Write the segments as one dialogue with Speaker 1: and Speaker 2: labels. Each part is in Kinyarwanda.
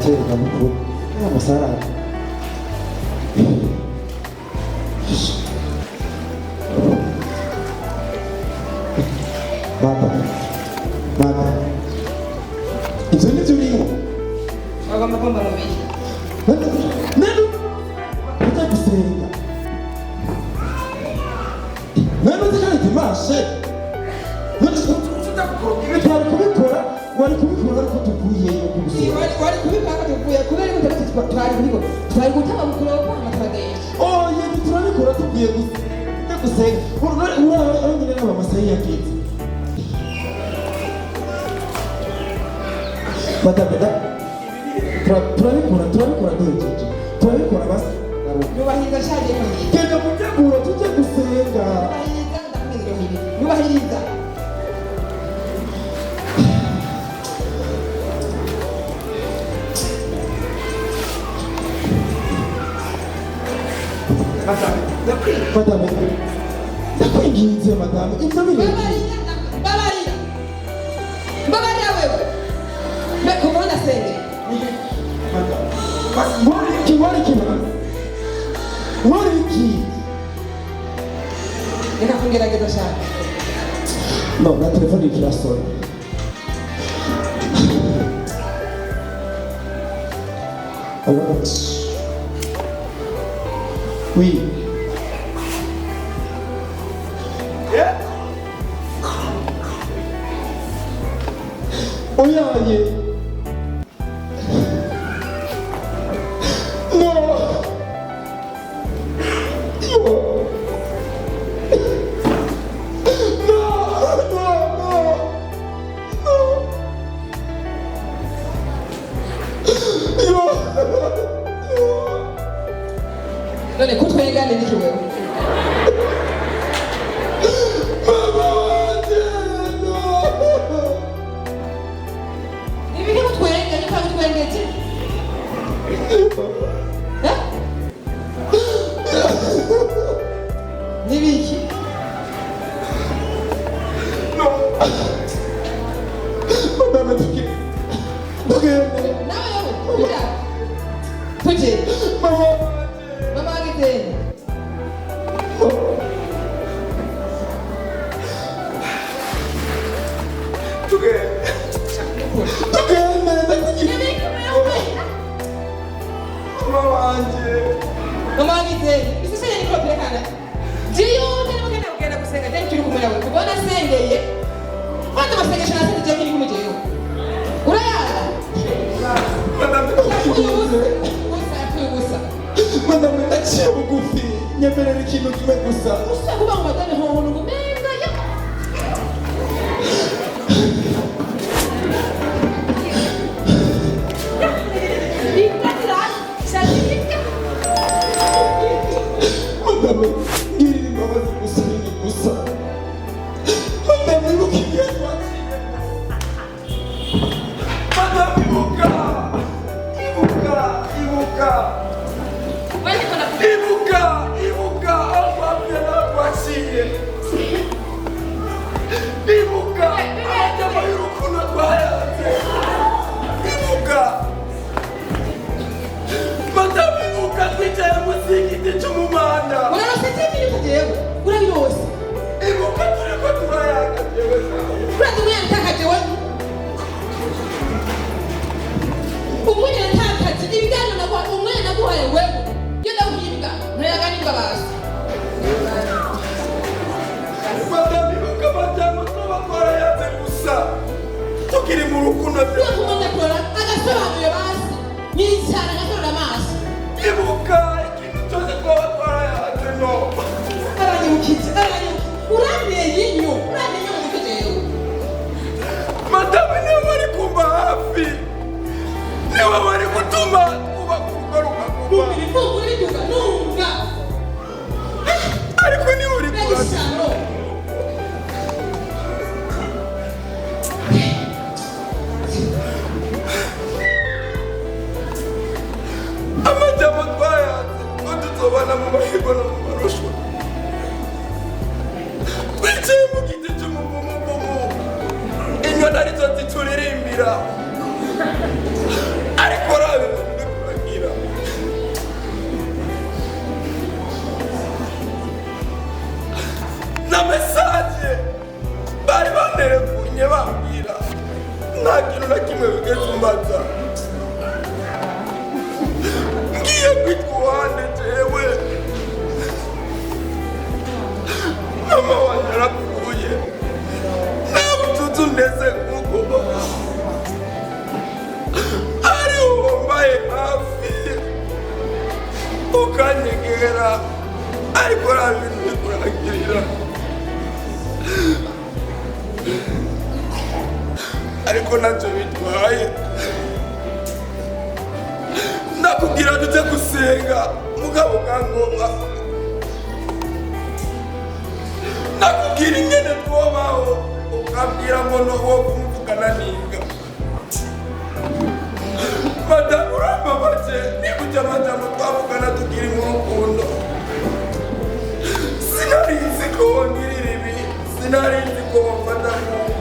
Speaker 1: atereka mukuru amasarani Mata ibyo ni byo urimo
Speaker 2: bagomba kumva mu bihe
Speaker 1: nanu ujya gusenga nanu zijyanye dimashe twari kubikora wari kubikora ariko tuvuyeyo ku gusenga
Speaker 2: wari kubikora tuvuye kubera ko twari gutanga mukuru wo kwamatarageye
Speaker 1: yego turabikora tuvuye gusenga uraho nyine n'abamasayi yagenze Madame, turabikora duhejeje turabikora basi
Speaker 2: yubahiriza shaje kwiye
Speaker 1: genda mutegura tujye gusenga
Speaker 2: yubahiriza
Speaker 1: Madame, ndakwinginze madame ibyo biri
Speaker 2: babarira wewe kubona senge
Speaker 1: Wariki
Speaker 2: reka kungerageza cyane
Speaker 1: no na telefone ikirasona alors oui oyaye
Speaker 2: none kutwengane niki wewe nibi kutwenga ni kwangu twengete nibiki
Speaker 1: no madame tuki
Speaker 2: nawe kuja tuje mama agite mama agite isiseye ni kopere kana jiyo ni mugenda gusenga je turi kumwe nawe kubona sengeye kwanda basengesha na senge je kumwe jeyo urayara
Speaker 1: madame ndaciye bugufi nyemerera ikintu kimwe gusa
Speaker 2: kuba ngo madame ho ngo menga ya
Speaker 1: madame ngirira imbabazi gusa ni gusa madame mukiye madame ibuka abapya n'abakiriye ibuka abajyamo y'urukundo twayanze ibuka madame ibuka twicaye munsi y'igiti cy'umumanda
Speaker 2: urarosetse ibintu jewe urabirose
Speaker 1: ibuka turi ko turayanga jewe
Speaker 2: urazi umwana utakajewe umwana utakaje ibiganiro naguha umwana naguhaye wewe iyo ndawuhimbwa nturayaganirwa basi
Speaker 1: madame ibuka amajyamo tuba twarayanze gusa tukiri mu rukundo
Speaker 2: iyo kumenya kurora agasobanuye basi nyicyane agakorora amaso
Speaker 1: ibuka ikintu cyose twaba twarayanze no
Speaker 2: aranyibukije uranteye inyo mu mutwe jewe
Speaker 1: madame niwe bari kumva hafi niwe bari gutuma twubaka urugo rukaguba
Speaker 2: numva
Speaker 1: ariko niwe uri kubaza
Speaker 2: isano
Speaker 1: amajyamo twayanze ko tuzobana mu mahirwe no mu marushanwa twicaye mu giti cy'umuvumu inyoni arizo zituririmbira ariko rabi nta kintu na kimwe bigeze umbaza. Ngiye kwitwa uwande jewe, mama wanjye arapfuye, nta bucucu ndetse nk'uko ari wambaye hafi ukanyegera, ariko nta bintu bikurangirira. Ariko ntacyo bitwaye, ndakubwira dute gusenga mugabo kangombwa, ndakubwira ingene twobaho ukabwira ngo nowo kumuvugana ninga. Madamu urambabaje, nigute madamu twavugana tukiri mu rukundo. Sinari nzi ko wongirira ibi, sinari nzi ko wamfata nk'ubu.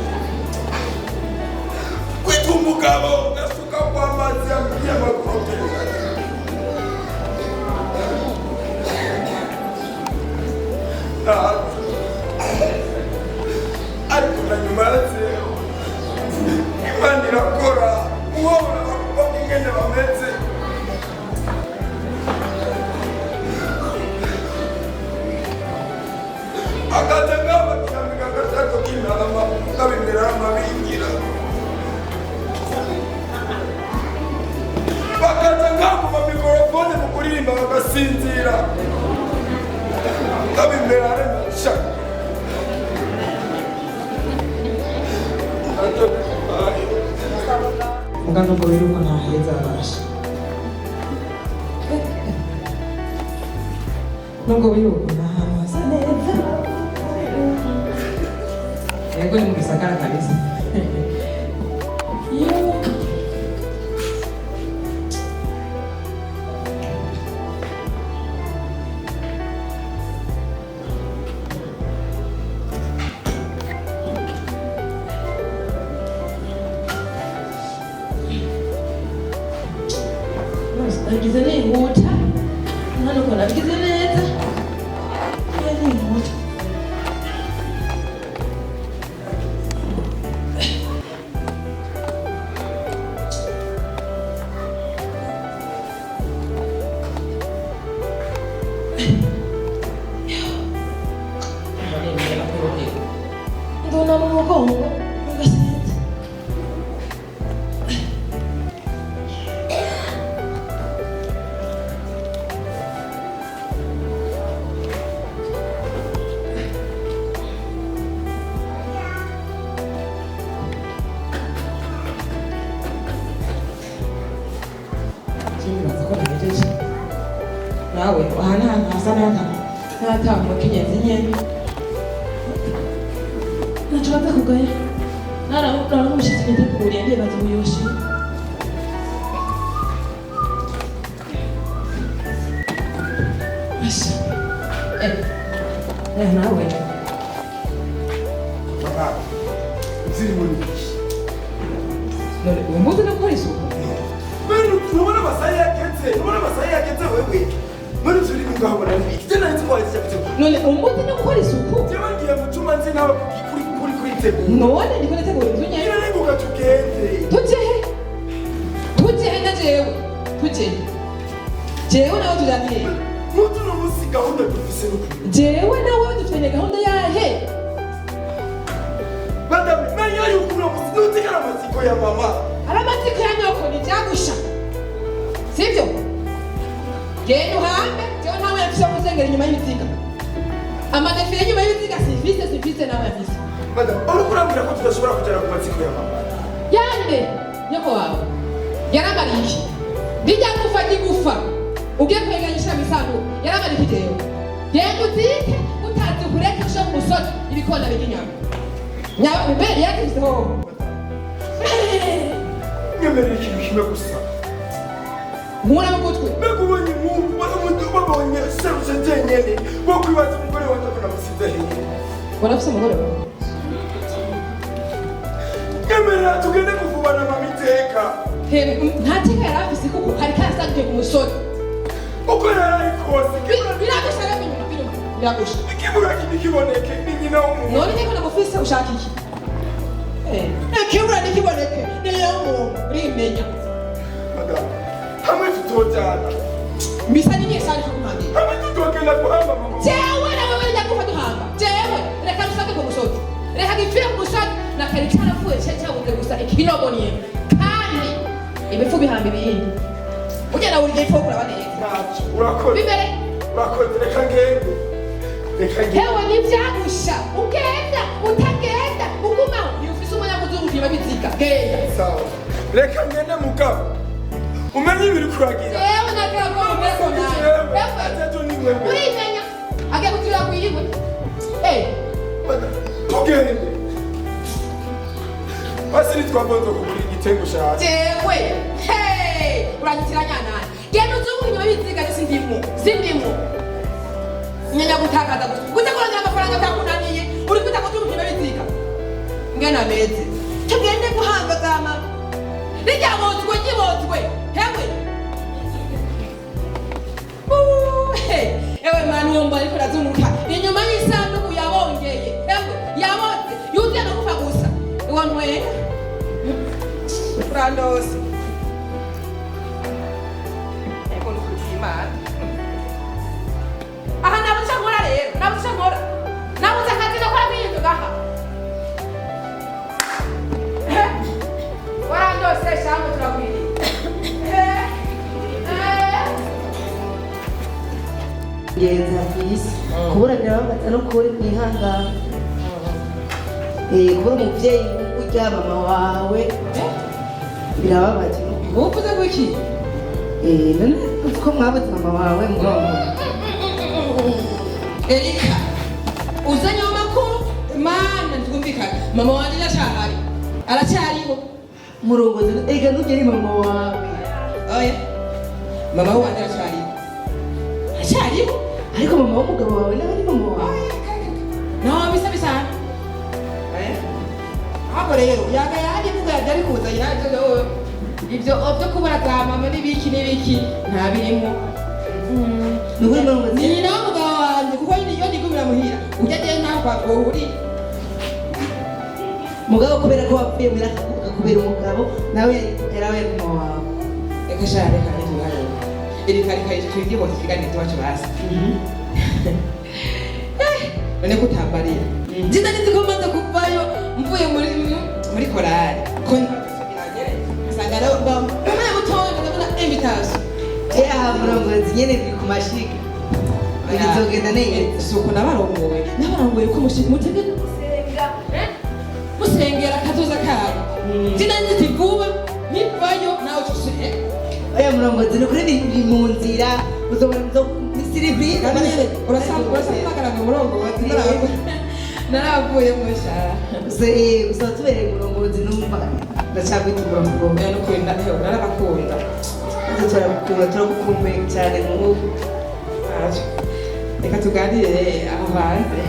Speaker 1: Kwitwa umugabo ugasuka kw'amazi y'amaguru. Ariko na nyuma yazeho Imana irakora, uhobora bakubona ingene bameze. Akaza ngaba kirambika agashako k'intama kabimera amabingira, bakaza ngabo mikorofone mu kuririmba bagasinzira kabimera aremesha.
Speaker 2: Muganga ngo rero nta heza abasha. Nubwo wiruka nta hantu hasa neza. Yego ni mu gisagara kabisa. Nagize n'ihuta, hano ko nagize neza, n'ihuta. Ndona mu mugongo, ugasenza. Nawe ahantu hasa n'ahatamba k'inyenzi nyene naco baza kugaya naramukurana n'umushitsi niteguriye ndibaza ubuyoshi nawe
Speaker 1: ziri muri
Speaker 2: none umbuze no gukora isuku
Speaker 1: nubona amasaha yaketse wewe muri turi ngabona iki nari twari cyafite
Speaker 2: none umbuze no gukora isuku
Speaker 1: jewe ngiye mu cuma nzi nawe kuri kwitegura
Speaker 2: none ndiko nategura inzu nyene
Speaker 1: ira nenguka tugende
Speaker 2: tujehe na jewe nawe tujaniye
Speaker 1: mutu no musi gahunda dufise n'ukuri
Speaker 2: jewe nawe dufite gahunda yahe
Speaker 1: madame menya yuko no musi nutigara amatsiko ya mama
Speaker 2: aramatiko ya nyoko ni byagusha sibyo genda uhambe jewe nawe yafise kuzengera inyuma y'imiziga amadefire inyuma y'imiziga sivise nawe yafise
Speaker 1: madame uri kurambwira ko tudashobora kugera ku matsiko ya mama
Speaker 2: yande nyoko wawe yarambariye bijya gufa ugiye kweganyisha misango yarambariye jewe genda uzike utazi kureka sho musozi ibikona b'inyama nyawe mbere yakizeho
Speaker 1: nyemerera ikintu kimwe gusa
Speaker 2: nkura mu gutwi
Speaker 1: mbega ubonye nk'ubu babonye seruje jenyene bo kwibaza umugore wanjye ko namusize hehe
Speaker 2: warafise umugore wawe
Speaker 1: nyemerera tugende kuvubana mama iteka
Speaker 2: nta teka yari afise kuko kari karasangiye ku musozi
Speaker 1: uko yari kose
Speaker 2: biragusha rero biragusha
Speaker 1: ikibura kiboneke ni nyina w'umuntu
Speaker 2: none nyeko namufise ushaka iki Ekibura nikiboneke niyo muntu rimenya.
Speaker 1: Madam, hamwe tutojana.
Speaker 2: Mbisa nini sana kumandi?
Speaker 1: Hamwe tutogenda kuhamba mama.
Speaker 2: Jewe na wewe njya kufa duhamba. Jewe reka dusake ku musozi. Reka gipfira ku musozi na kari cyarafuye cyabuze gusa ikiroboniye. Kandi ibifu bihamba ibindi. Ugenda buri gihe fokura baneza.
Speaker 1: Urakoze.
Speaker 2: Bibere.
Speaker 1: Urakoze reka ngende.
Speaker 2: Hewe nivyagusha. Ugenda, utagenda, uguma. Yufise umunyamuzungu kiba bizika. Genda.
Speaker 1: Sawa. Reka ngende mugabo. Umenye ibiri kuragira.
Speaker 2: Jewe nakako mbeko nawe.
Speaker 1: Atatu ni wewe.
Speaker 2: Urimenya. Age kutira kuyiwe.
Speaker 1: Tugende. Basi twabonze kugura igitengo cyane.
Speaker 2: Jewe. Hey! Uranyitiranya nani? Genda uzungu inyuma biziga sindimo. Nyanya gutakaza gute kurondera amafaranga atakunaniye. Uri kwita ko uzungu inyuma biziga. Ngena meze. Tugende guhanga zama. Rijabozwe gibozwe. Hewe. Ewe mani yomba ariko razumuka. Inyuma y'isanduku yabongeye. Hewe, yaboze. Yuzuye no kufa gusa. Iwanwe. Frandos. Eko nukutima. Aha nabuca nkora rero. Nabuca akazi nakora kwiyinzu gaha. Warandose shango turakwiriye.
Speaker 3: Genza kwisi kubura birababaza no kuri kwihangana kubura umuvyeyi urya mama wawe birababaje
Speaker 2: Uvuze kuki?
Speaker 3: none uko mwabuze mama wawe murongo
Speaker 2: Erika uzanye amakuru mana twumvikana mama wanje aracyariho
Speaker 3: murongo ega nugeri mama wawe
Speaker 2: oya mama wanje aracyariho
Speaker 3: ariko mama w'umugabo wawe nawe ni mama wawe
Speaker 2: no bisa ahubwo rero yaga yaje vuga yari kuza yaje ibyo kubura za mama n'ibiki nta birimo
Speaker 3: nubwo murongo
Speaker 2: ni nawe mugabo wanjye kuko iyo ndigumira muhira ujya je ntabwo uri
Speaker 3: mugabo kubera ko wapfuye kubera umugabo nawe yarawe mama wawe
Speaker 2: reka share kandi tubaye Erika twige bose kigani tuwacu basi none kutambarira nziza nizikomaze kuvayo mvuye muri korali ko asanga rero umwe mutoya ndabona invitation
Speaker 3: aha murongo nyene biri ku mashiga bizogenda neza
Speaker 2: suko nabarongoye ko mutegeka musengera kazoza kayo nziza nzitivuba nkivayo nawe tushe
Speaker 3: oya murongozi ni kuri biri mu nzira uzobona misiribi
Speaker 2: urasanga murongozi naravuye mushara
Speaker 3: uzatubereye umurongozi numva ndacakwita umurongozi
Speaker 2: nukuri narabakunda
Speaker 3: turagukumbuye cyane nk'ubu
Speaker 2: reka tuganire aho hanze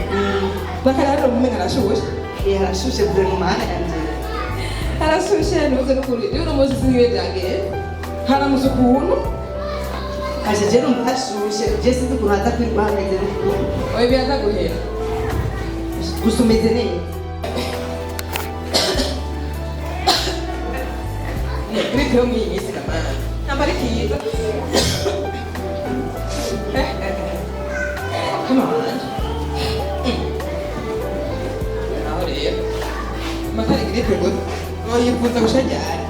Speaker 2: bakararira umumena arashushe
Speaker 3: harashushe bure mu mahanga yanjye
Speaker 2: arashushe nuze nukuri rero uno munsi singiwe byangiye haramuze ukuntu
Speaker 3: hashe je numva hashushe je sinzi ukuntu haza kwirwa hameze n'ukuntu
Speaker 2: oya biraza guhera
Speaker 3: gusa umeze neza
Speaker 2: gripe yo mw'iyi minsi namana namba ari kiza come on naho rero matari gripe gusa yifuza gushajara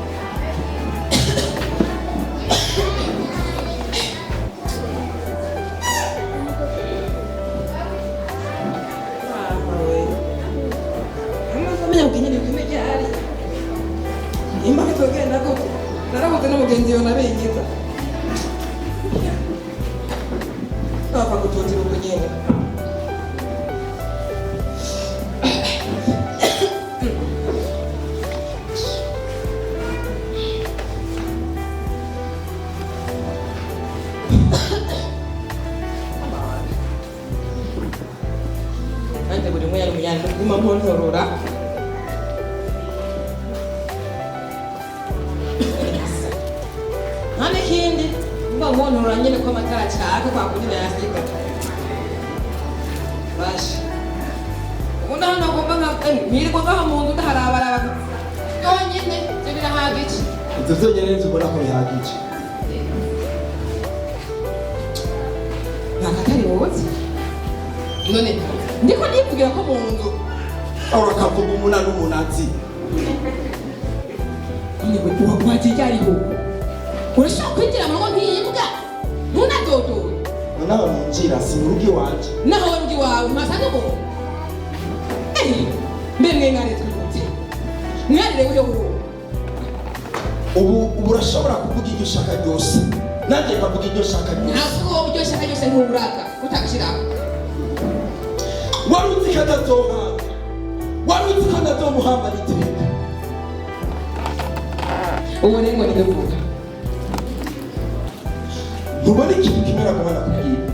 Speaker 2: imbaga tugenda gute narabuze n'umugenzi wawe nabengeza bapfa gutunzira uko nyene nanjye buri umwe yari umunyana n'uguma mpontorora none kindi mba mpontorora nyene ko amatara acaka kwa kundi nayasiga basha ubu naho nagomba nkirirwa ngaho mu nzu ndaharabaraba byonyine ibyo birahagije.
Speaker 1: Ibyo byonyine nibyo ubona ko bihagije.
Speaker 2: Ntabwo atari wowe none ndiko nivugira ko mu nzu
Speaker 1: aho akavuga umuna n'umunazi
Speaker 2: niwe wagiye ariho urashaka kwinjira mu ngo nk'imbwa ntunadodowe
Speaker 1: nawe ninjira si mu rugo iwanje
Speaker 2: naho rugi wawe mpasanga umuntu mbe mwengane twibutse mwarire weho
Speaker 1: ubu urashobora kuvuga iryo shaka ryose nanjye kavuga iryo shaka ryose
Speaker 2: ntabwo wowe iryo shaka ryose ntuburaka utabishiraho
Speaker 1: wari uzi ko adazohamba wari uzi ko adazomuhamba n'iteka
Speaker 2: ubu rero ngo nibivuga
Speaker 1: ntubona ikintu kimwe nakumana kubwira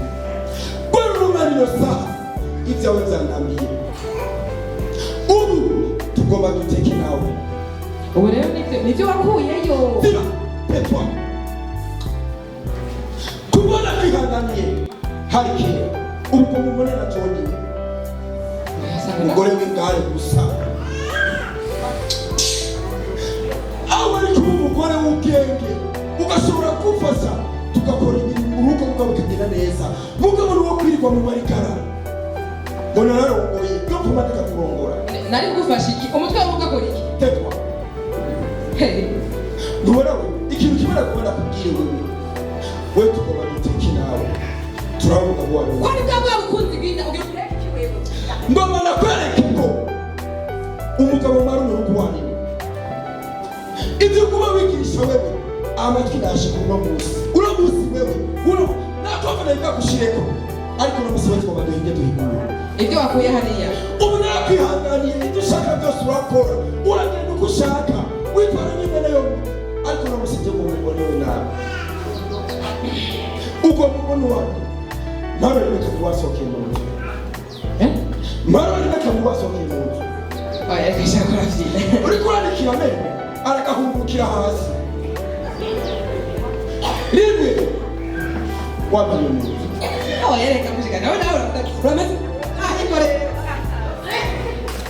Speaker 1: rwari urumara iyo saha ibyawe byanambiye ubu tugomba duteke nawe
Speaker 2: ubu rero nibyo wakuyeyo
Speaker 1: ziba petwa kubona kwihanganiye hari kera ubwo mubone na cyonyine umugore w'ingare gusa aho ari kuba umugore w'ubwenge ugashobora kumfasha tugakora ibintu mu rugo mugabo bikagenda neza mugabo ni uwo kwirirwa mu marikara ngo nararongoye yo kumanika kurongora
Speaker 2: nari kugufasha iki umutwe wawe ugakora iki
Speaker 1: tetwa ntubona we ikintu kimwe nakubona kubwira we tugomba duteke nawe turavuga ngo wari
Speaker 2: kwani bwa bukunzi bw'inda ugira kureka iki wewe
Speaker 1: ngoma nakwereke ko umugabo mari mu rugo wanyu ibyo kuba wigisha wewe amatwi nashikurwa munsi uramusi wewe nakofana ikagushireko ariko uramusi we tugomba duhinge duhigura
Speaker 2: ibyo wakuye hariya
Speaker 1: ubu nakwihanganiye ibyo ushaka byose urakora uragenda uko ushaka witwara nyine nayo ariko uramusi ibyo ngo mubonewe nawe ubwo mubono wawe maro rimwe kamubasohokeye mu nzu maro rimwe kamubasohokeye mu nzu
Speaker 2: oya kashakora vyine
Speaker 1: uriko urandikira mene arakahungukira hasi rimwe wagiye mu nzu
Speaker 2: oya reka kushika nawe uramaze ikorera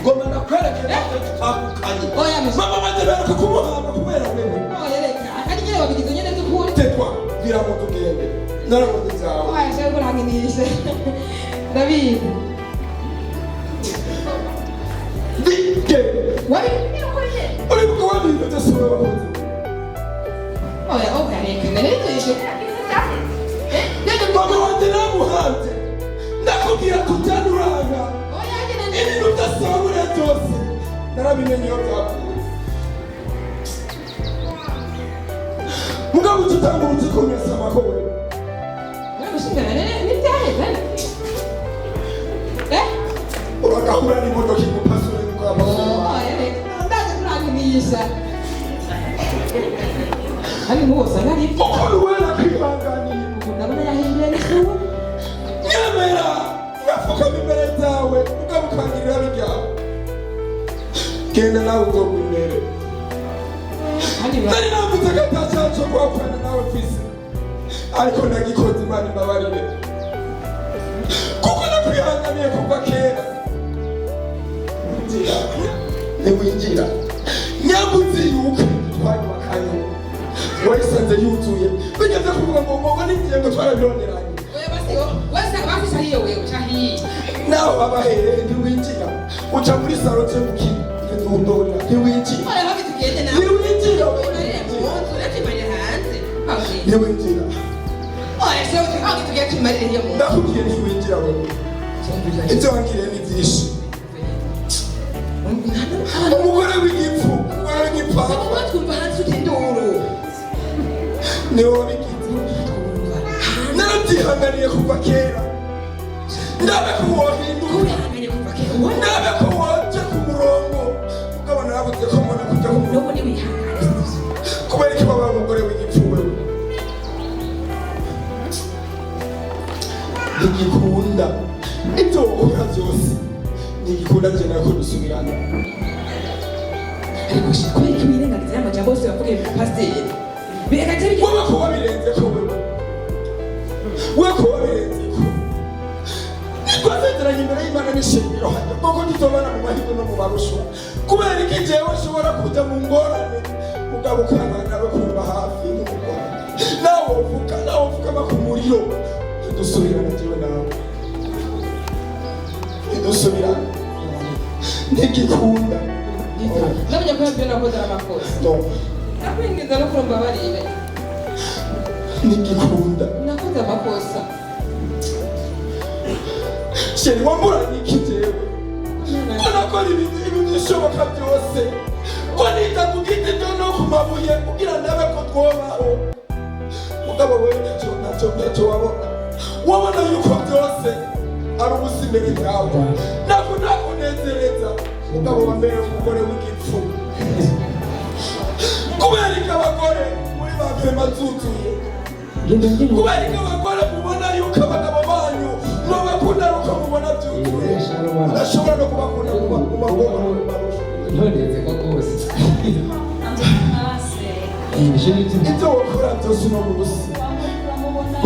Speaker 1: ngoma nakwereke natwe tutandukanye
Speaker 2: oya
Speaker 1: mama maze beruka kumuhamba kubera wewe
Speaker 2: oya reka akandi nyene wabigize nyene by'ukuri
Speaker 1: tetwa bwira ngo tugende narakoze zawe
Speaker 2: oya shaka kuranginisha ndabizi
Speaker 1: dige
Speaker 2: wabigize ukuri
Speaker 1: uri kuko wabintu byose wewe wakoze
Speaker 2: oya reka ndabizi
Speaker 1: mama wanjye namuhanze ndakubwira tutanuranga
Speaker 2: oya agenda
Speaker 1: ibintu byasabure byose narabimenye iyo byakuye mugabo tutanga urutsiko mwesama ko wewe
Speaker 2: uramushingana n'ibyahe
Speaker 1: uragahura n'imodoka igupasure n'ukwamaguru
Speaker 2: oya reka ndaje kuranginisha hano hose nari
Speaker 1: ukuri wera kwihanganiye
Speaker 2: ndabona yahinduye n'isubu
Speaker 1: nyemera ngapfukama imbere zawe mugabo ukangirira bijyawe genda nawe uzoga imbere nari navuze ko atacyaco kwapfana nawe kwisi ariko ndagikoze imana imbabarire kuko nakwihanganiye kuva kera inzira ntiwinjira nyamuzi yuko twayubakanye wayisanze yuzuye bigeze kuvuga ngo ngogo n'ingiye ngo twarabironderanye nawe babahere ntiwinjira uca muri salo cyo gukina ndondora ntiwinjira ntiwinjira ntiwinjira ndakubwiye ntiwinjira wewe ibyo wangiriye ni byinshi umugore w'igipfu umugore w'igipfapfa niwe wabigize narabyihanganiye kuva kera ndabe ko wohinduka ndabe ko woja ku murongo mugabo narabuze ko mbona kujya ku murongo kubera ko baba umugore w'igipfu wewe ntigikunda ibyo ukora byose ntigikunda nje nako dusubirana
Speaker 2: ariko kubera ko ibirenganiza y'amajambo yose bavuga pasiteri
Speaker 1: wowe ko wabirenze ko wewe ko wabirenze ko twasezeranye imbere y'Imana n'ishingiro hajya kuko tuzobana mu mahirwe no mu barusho kubera iki jewe ushobora kuja mu ngorane mugabo ukanga nawe kumva hafi n'umugore nawe uvuga bakumuriro ntidusubirane jewe nawe ntidusubirane ntigikunda
Speaker 2: namenye ko yabyo nakoze amakosa nakwingiza no kurumva barire
Speaker 1: ntigikunda
Speaker 2: nakoze amakosa
Speaker 1: sheri wamburanye iki jewe nakora ibintu bishoboka byose ko nita ku giti byo no ku mabuye kugira ndabe ko twobaho mugabo wewe ntacyo wabona yuko byose ari ubusa imbere bwawe nakunezereza mugabo wambere umugore w'igipfu kubera ko abagore muri bapema zuzuye kubera ko abagore mubona yuko abagabo banyu mubakunda nuko mubona byuzuye adashobora no kubakunda mu magoma
Speaker 4: ntoneze ko rwose
Speaker 1: ibyo wakora byose uno munsi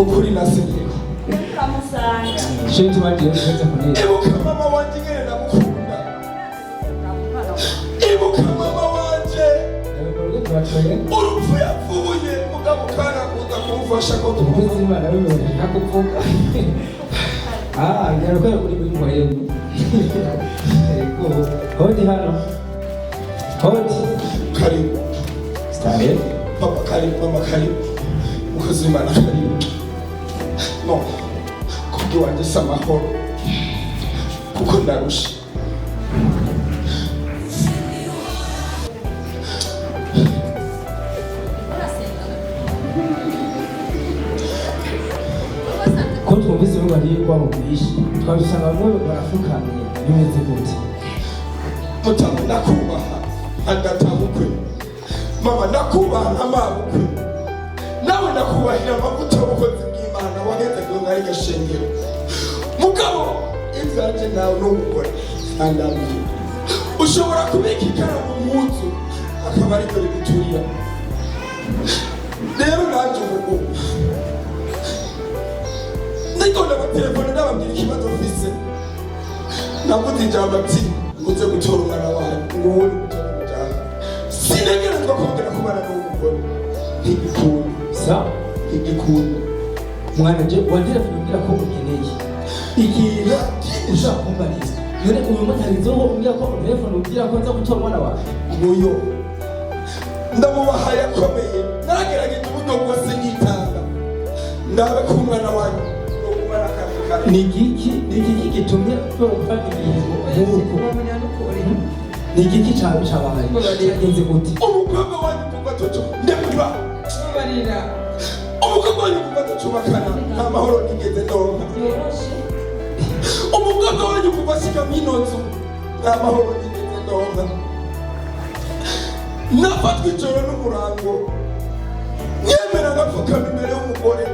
Speaker 1: ukuri nasenyeko
Speaker 4: shenti bagiye kuza kuneza
Speaker 1: ibuka mama wanje ngene namukunda ibuka mama wanje urupfu yapfuye mugabo karakuza kumufasha ko
Speaker 4: umukozi w'Imana w'ibirori ntakuvuga ngera ko kuri muri mwayewe ego hodi hano hodi
Speaker 1: karibu
Speaker 4: stare
Speaker 1: papa karibu mama karibu umukozi w'Imana karibu no kubwi wanje samahoro kuko ndarusha
Speaker 4: ko twumvise ngo ari kwa mubishi twabisanga bamwe barafukamye bimeze gute
Speaker 1: mutamu ndakubaha agatabukwe mama ndakubaha amabukwe nawe ndakubahira amavuta y'ubukozi bw'Imana waheze ngo ngari gashengero mugabo ivyanje nawe n'umugore andamye ushobora kubika ikaramu mu nzu akaba ariko riguturira rero naje ubu nditonda amatelefone ndababwira ikibazo mfise navuze ijambo ati nguze gutora umwana wawe nguwo ni gutora umujyana sinegerezwa kongera kubana n'umugore ntigikunda
Speaker 4: sa
Speaker 1: ntigikunda
Speaker 4: mwana je wandira kumbwira ko ukeneye igira ushaka kumbariza none uyu mutarizoho umbwira ko telefone umbwira ko nza gutora umwana wawe
Speaker 1: nguyo ndamubahaye akomeye naragerageje uburyo bwose nitanga ndabe ko umwana wanyu
Speaker 4: ni igiki gitumye gufata ingingo nk'uko ni igiki cabaye cyagenze gute
Speaker 1: umukobwa wanyu kuva tucu ndemuriba umukobwa wanyu kuva tucubakana nta mahoro nigeze ndonka umukobwa wanyu kuva ashika mw'ino nzu nta mahoro nigeze ndonka nafatwa ijoro n'umurango nyemera ngapfukama imbere y'umugore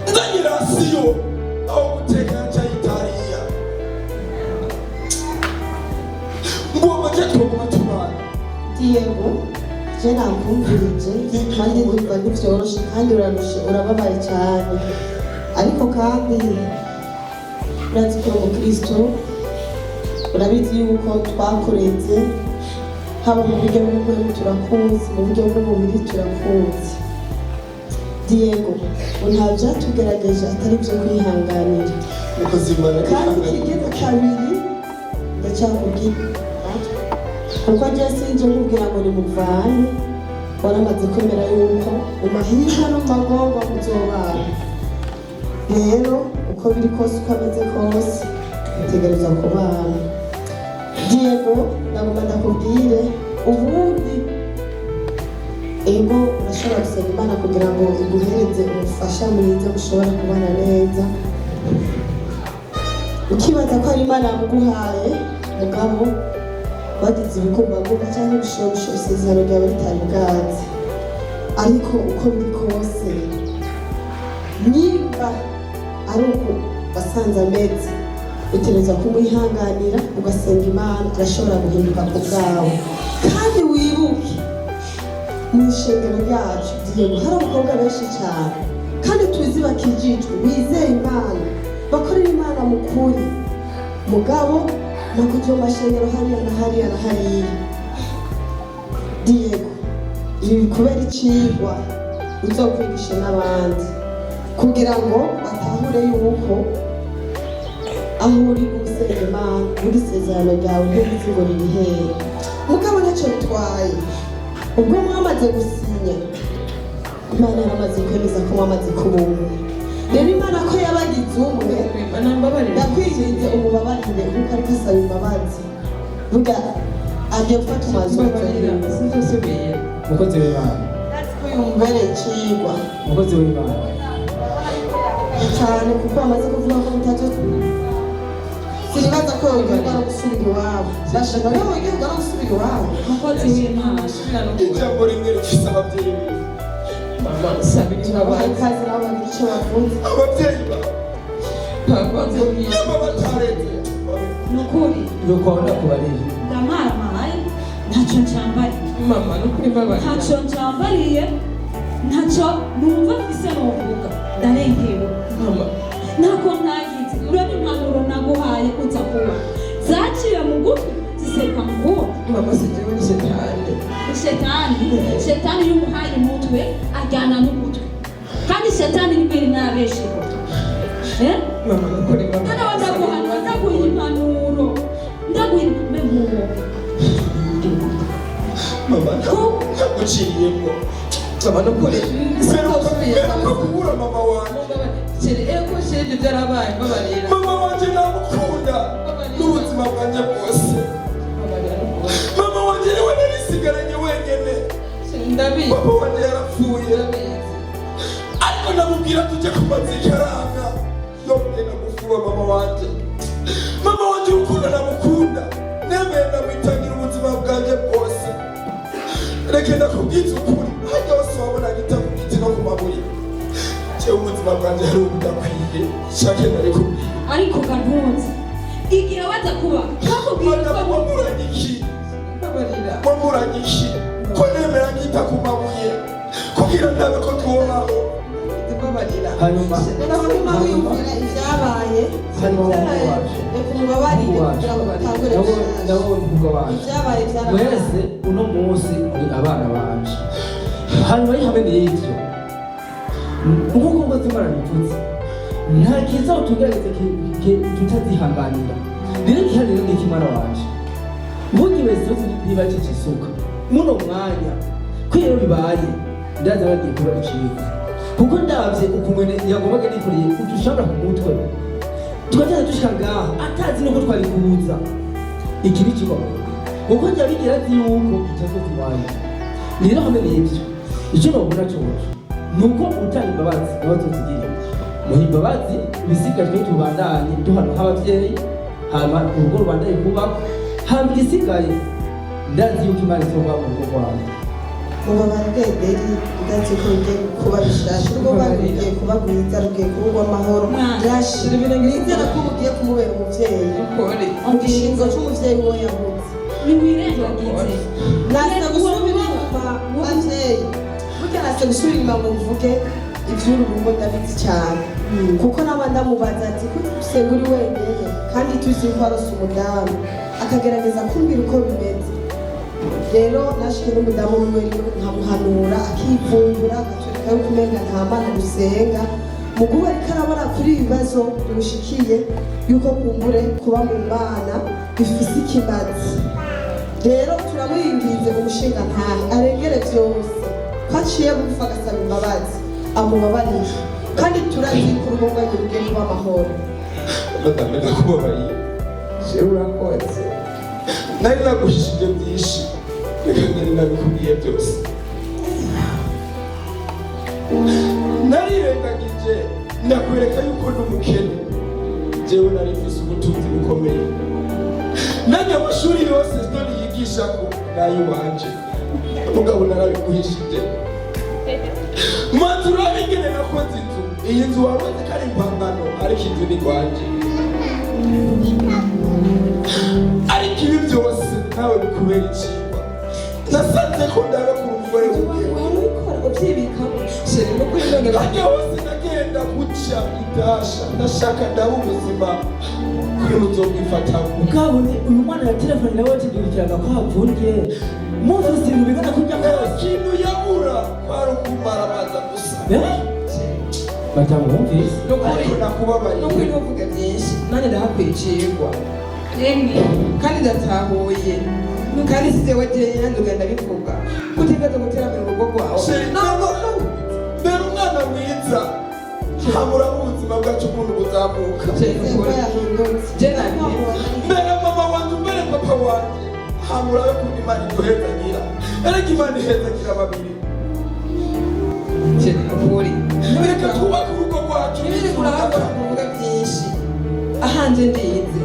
Speaker 1: nzanyirasiyo aho guteka yaca yitariya ngomba je twoguma tubana
Speaker 5: Diego je nakumvirije kandi ndumva ntivyoroshe kandi urarushe urababaye cyane ariko kandi urazi ko umukristo urabizi yuko twakureze haba mu buryo bw'umubiri turakuzi mu buryo bw'umubiri turakuzi Diego nta byatugerageje atari byo kwihanganira kandi ikigega kabiri ndacyakubwira kuko njye sinje nkubwira ngo nimuvane waramaze kwemera yuko umahiha no magomba kuzobana rero uko biri kose uko ameze kose utegereza kubana Diego ndagomba ndakubwire ubundi ego urashobora gusenga Imana kugira ngo iguhereze umufasha mwiza ushobora kubana neza ukibaza ko ari Imana yamuguhaye mugabo wagize ibikumbaguba cyangwa ibishobisho isezerano ryawe ritari bwazi ariko uko biri kose niba ari uko wasanze ameze utegereza kumwihanganira ugasenga Imana arashobora guhinduka ku bwawe kandi wibuke mu ishengero ryacu Diego hari abakobwa benshi cyane kandi tuzi bakijijwe bizeye Imana bakorera imana mu kuri mugabo no kuja mu mashengero hariya na hariya na hariya. Diego, ibi kubera icigwa uzokwigisha n'abandi kugira ngo batahure yuko aho uri gusenga Imana uri isezerano ryawe ry'ubuzi ngo ririhere. Mugabo ntacyo bitwaye, ubwo mwamaze gusinya Imana yaramaze kwemeza ko mwamaze kubumwe. Rero Imana ko yabagize umwe yakwinginze umubabarire kuko ariko asaba imbabazi. Burya agiye gufata umwanzuro
Speaker 4: umukozi w'Imana
Speaker 5: yumvere icigwa
Speaker 4: umukozi w'Imana
Speaker 5: cyane kuko amaze kuvuga ko mutaje sinibaza ko yongera gusubira iwabo. Bashaka ko yongera gusubira iwabo.
Speaker 2: umukozi w'Imana
Speaker 1: ijambo rimwe rifise ababyeyi
Speaker 2: mama sabira
Speaker 5: Babaha
Speaker 2: imbabazi
Speaker 5: ikaze nabo bagira icyo bavuze.
Speaker 1: ababyeyi
Speaker 2: papa nzobwiye
Speaker 1: niba bataretse
Speaker 2: nukuri
Speaker 4: nukubona kubarira
Speaker 6: ndamaramaye ntacyo ncyambariye
Speaker 2: mama nukuri mbabarira
Speaker 6: ntacyo ncyambariye ntacyo numva mfise novuga ndarengewe
Speaker 2: mama
Speaker 6: ntako ntagize urebe impanuro naguhaye uza kuba zaciye mu gutwi ziseka mu kundi
Speaker 2: mama sijewe ni
Speaker 6: shetani y'umuhaye umutwe ajyana n'umutwe kandi shetani ni mbere n'abesheho
Speaker 2: mama nukuri mama
Speaker 6: noneho ndaguhanura ndaguha impanuro ndaguha impanuro
Speaker 1: mama ntaguciriyemo
Speaker 2: mama nukuri
Speaker 1: mperuka kubura mama wanjye.
Speaker 2: Chere eko shede byarabaye mbabarira
Speaker 1: Mama wanjye namukunda n'ubuzima bwanjye bwose.
Speaker 2: mbabarira nukuri
Speaker 1: Mama wanjye niwe narisigaranye wenyine.
Speaker 2: ndabizi
Speaker 1: Papa wanjye yarapfuye ariko namubwira tujye kumazikaranga yongera gufuba mama wanjye. Mama wanjye urukundo namukunda nemeye namwitangira ubuzima bwanjye bwose. Reka ndakubwiza ukuri hajya hose wabona gita ku giti no ku mabuye cyewe ubuzima bwanjye hari ubudakwiye shake nari kubwira
Speaker 6: ariko kantunze igihe waza kuba kakubwira ko
Speaker 1: wamuranye iki
Speaker 2: mbabarira
Speaker 1: wamuranye iki ko nemera nkita ku mabuye kugira ndabe ko twubaho
Speaker 2: mbabarira
Speaker 4: hanyuma
Speaker 5: Urabona wiyumvira ibyabaye.
Speaker 4: hanyuma umuhungu wacu
Speaker 5: Reka umubabarire kugira ngo batangure gushaka.
Speaker 4: nabo umuhungu wacu
Speaker 5: Ibyabaye byarabaye.
Speaker 4: mwese uno munsi muri abana banje hanyuma y'ihame n'ibyo nk'uko ngozi Imana bivuze nta kiza utugerageze tutazihanganira rero igihaniro ni ikimara wanje ubundi wese yose ntibacece isuka muno mwanya ko iyo bibaye ndaza bagiye kuba icika kuko ndabye ukuntu yagombaga nikoreye udushambura ku mutwe tugateza dushika ngaha atazi nuko twari kuza iki ni kibaho kuko njya bigira ati yuko itazo zibaye rero hamwe n'ibyo icyo nabona cyose ni uko utanga imbabazi nawe tuzigira muha imbabazi ibisigajwe tubandanye duhana nk'ababyeyi hanyuma urugo rubandanye kubako hanyuma igisigaye ndazi yuko Imana izoba mu rugo rwawe
Speaker 5: Mubabarire Deri ndazi ko ugiye kuba bishasha. Urugo rwawe rugiye kuba rwiza, rugiye kuba urw'amahoro. Rashira nizera ko ugiye kumubera umuvyeyi.
Speaker 2: nukuri
Speaker 5: Mu gishingo c'umuvyeyi we yavuze.
Speaker 6: ntiwirengagize
Speaker 5: Nasa gusubira inyuma bavyeyi. Burya nasa gusubira inyuma ngo mvuge ivy'uru rugo ndabizi cyane. Kuko naba ndamubaza ati ko usenga uri wenyene kandi tuzi ko arose umudamu akagerageza kumbwira uko bimeze. Rero nashike n'umudamu wiwe nkamuhanura akivumbura agaturika yuko umenga nta mana gusenga mu kuba ariko arabona kuri ibibazo bimushikiye yuko kumbure kuba mu mana bifise ikibazo. Rero turamwingize umushinga ntahe arengere byose ko aciye gupfa agasaba imbabazi amubabarire kandi turazi ko urugo rwanyu rugiye kuba amahoro.
Speaker 1: ndameze kubabariye jewe urakoze nari nagushije byinshi reka ngende nabikubwiye byose narirengagije ndakwereka yuko ndi umukene jewe nari mfise ubutunzi bukomeye nanjye amashuri yose sitori yigisha ko nay'iwanje mugabo narabiguhishije manzu urabingene nakoze inzu iyi nzu waronze ko ari impangano ariko inzu ni rwanje ariko ibi byose nawe bikubera icigwa nasanze ko ndabe ku mugore w'ubwewe
Speaker 5: Wabikora ubyibikamo.
Speaker 2: sheri nukuri none
Speaker 1: ajya hose nagenda guca guca itasha ndashaka ndabe ubuzima kuri uzobwifatamo.
Speaker 4: Ukabundi uyu mwana ya telefone nawe tugirikiraga ko havundiye mumvise ibintu bigana kurya kose
Speaker 1: ikintu yabura kwari ukumara amazi gusa.
Speaker 4: batamwumvise
Speaker 1: Ariko nakubabariye.
Speaker 7: nukuri ntuvuge byinshi nanjye ndahakwicirwa kandi ndatahuye kandi sizewe jyewe nduga ndabivuga kutigeze guteramira urugo rwawe
Speaker 1: ntabwo mbere umwana mwiza habura ubuzima bwacu ukuntu buzamuka.
Speaker 5: Nibwo yahindutse.
Speaker 1: Mbere mama wanjye mbere papa wanjye habura yo kuba imana iduhezagira. Erega imana ihezagira babiri.
Speaker 7: ukuri
Speaker 1: Reka twubake urugo rwacu.
Speaker 7: ibiri kurahakora kuvuga byinshi ahanje ndize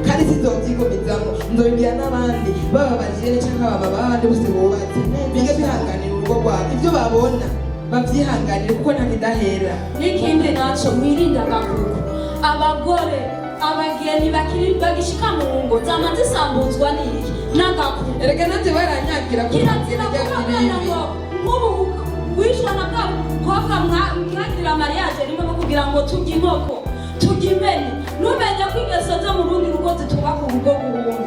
Speaker 7: kandi sizovyikomezamo nzobibwira n'abandi baba bajene canke baba abandi bose bubatse bige kwihanganira urugo rwabo ivyo babona bavyihanganire kuko ntakidahera.
Speaker 6: n'ikindi naco mwirinde agakuku abagore abageni bagishika mu ngo zama zisambuzwa n'iki n'agakuku
Speaker 7: erega nanje baranyagira
Speaker 6: kirazira kubabana ngo nk'ubu wishwa na bwa bukobwa mwagira mariage rimwe bo kugira ngo turye inkoko turye impene numenye ko ingeso zo mu rundi rugo zitubaka urugo rw'ubundi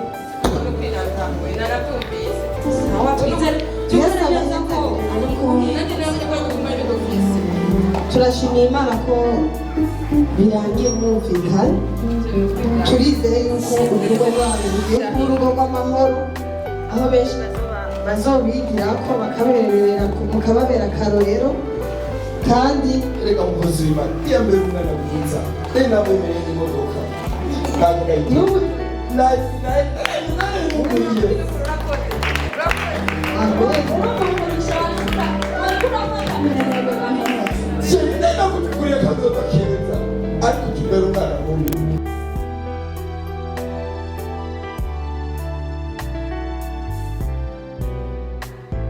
Speaker 5: turashimiye imana ko birangiye mwumvikana turizeye yuko urugo rwanyu rugiye kuba urugo rw'amahoro aho benshi bazobigira ko mukababera akarorero kandi
Speaker 1: Erega umukozi w'imana iyo mbere umwana mwiza rero namwemereye imodoka ntabwo
Speaker 5: n'ubu
Speaker 1: nayimuha